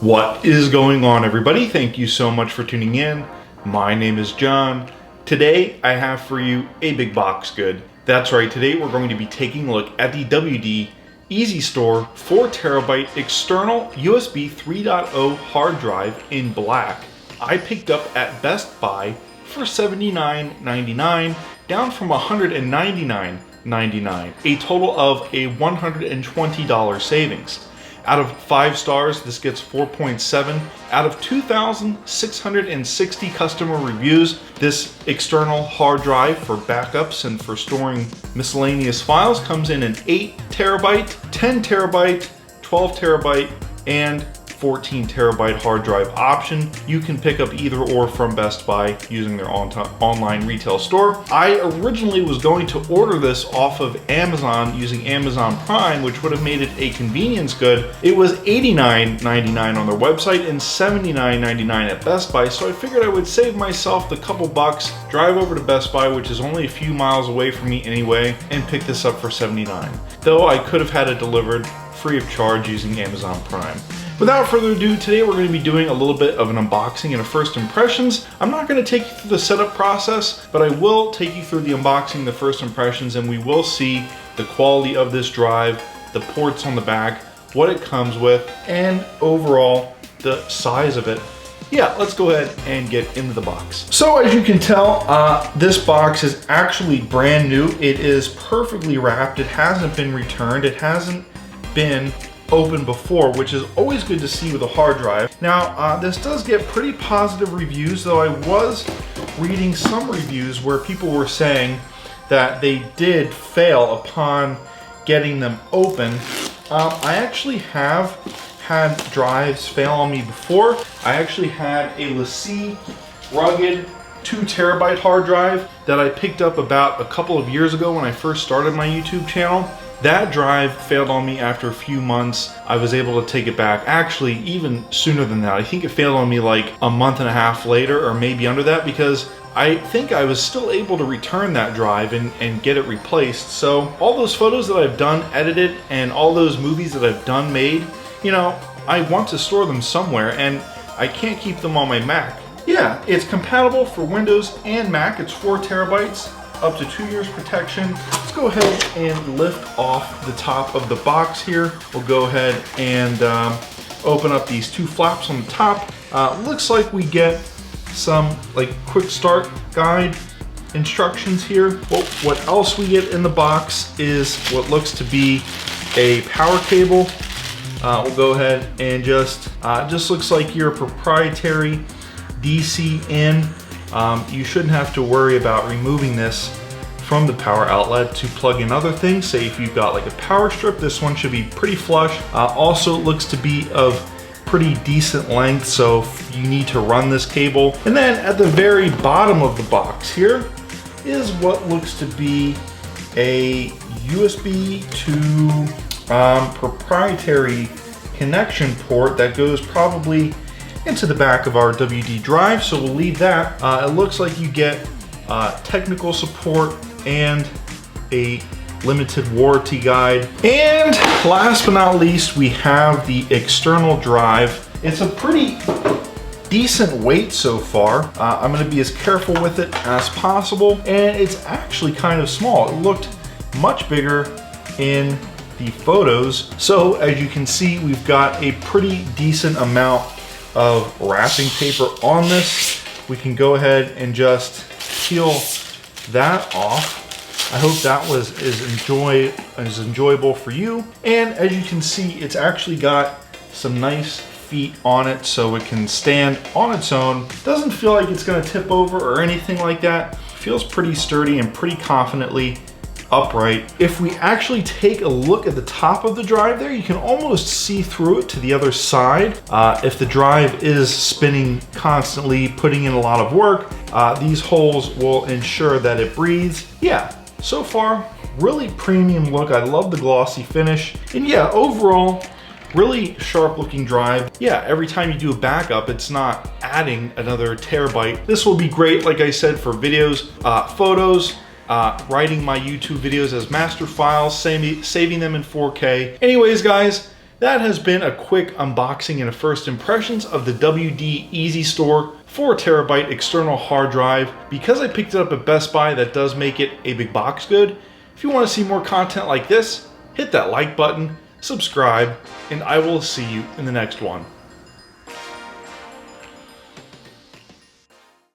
What is going on, everybody? Thank you so much for tuning in. My name is John. Today I have for you a big box good. That's right, today we're going to be taking a look at the WD-easystore 4TB external USB 3.0 hard drive in black. I picked up at Best Buy for $79.99, down from $199.99, a total of a $120 savings. Out of 5 stars, this gets 4.7. Out of 2,660 customer reviews, this external hard drive for backups and for storing miscellaneous files comes in an 8 terabyte, 10 terabyte, 12 terabyte, and 14 terabyte hard drive option. You can pick up either or from Best Buy using their online retail store. I originally was going to order this off of Amazon using Amazon Prime, which would have made it a convenience good. It was $89.99 on their website and $79.99 at Best Buy, so I figured I would save myself the couple bucks, drive over to Best Buy, which is only a few miles away from me anyway, and pick this up for $79. Though I could have had it delivered free of charge using Amazon Prime. Without further ado, today we're going to be doing a little bit of an unboxing and a first impressions. I'm not going to take you through the setup process, but I will take you through the unboxing, the first impressions, and we will see the quality of this drive, the ports on the back, what it comes with, and overall the size of it. Yeah, let's go ahead and get into the box. So as you can tell, this box is actually brand new. It is perfectly wrapped. It hasn't been returned. It hasn't been open before, which is always good to see with a hard drive. Now, this does get pretty positive reviews, though I was reading some reviews where people were saying that they did fail upon getting them open. I actually have had drives fail on me before. I actually had a LaCie rugged 2 terabyte hard drive that I picked up about a couple of years ago when I first started my YouTube channel. That drive failed on me after a few months. I was able to take it back, actually even sooner than that. I think it failed on me like a month and a half later, or maybe under that, because I think I was still able to return that drive and get it replaced. So all those photos that I've done, edited, and all those movies that I've done, made, you know, I want to store them somewhere, and I can't keep them on my Mac. Yeah, it's compatible for Windows and Mac. It's 4 terabytes. Up to 2 years protection. Let's go ahead and lift off the top of the box here. We'll go ahead and open up these 2 flaps on the top. Looks like we get some like quick start guide instructions here. Well, what else we get in the box is what looks to be a power cable. We'll go ahead and just looks like your proprietary DC in. You shouldn't have to worry about removing this from the power outlet to plug in other things. Say if you've got like a power strip, this one should be pretty flush. Also, it looks to be of pretty decent length, so you need to run this cable. And then at the very bottom of the box here is what looks to be a USB to proprietary connection port that goes probably into the back of our WD drive, so we'll leave that. It looks like you get technical support and a limited warranty guide. And last but not least, we have the external drive. It's a pretty decent weight so far. I'm gonna be as careful with it as possible, and it's actually kind of small. It looked much bigger in the photos. So as you can see, we've got a pretty decent amount of wrapping paper on this. We can go ahead and just peel that off. I hope that was as enjoyable for you. And as you can see, it's actually got some nice feet on it so it can stand on its own. Doesn't feel like it's gonna tip over or anything like that. Feels pretty sturdy and pretty confidently upright. If we actually take a look at the top of the drive there, you can almost see through it to the other side. If the drive is spinning constantly, putting in a lot of work, these holes will ensure that it breathes. Yeah, so far, really premium look. I love the glossy finish. And yeah, overall, really sharp looking drive. Yeah, every time you do a backup, it's not adding another terabyte. This will be great, like I said, for videos, photos, writing my YouTube videos as master files, saving them in 4K. Anyways, guys, that has been a quick unboxing and a first impressions of the WD-easystore 4TB external hard drive. Because I picked it up at Best Buy, that does make it a big box good. If you want to see more content like this, hit that like button, subscribe, and I will see you in the next one.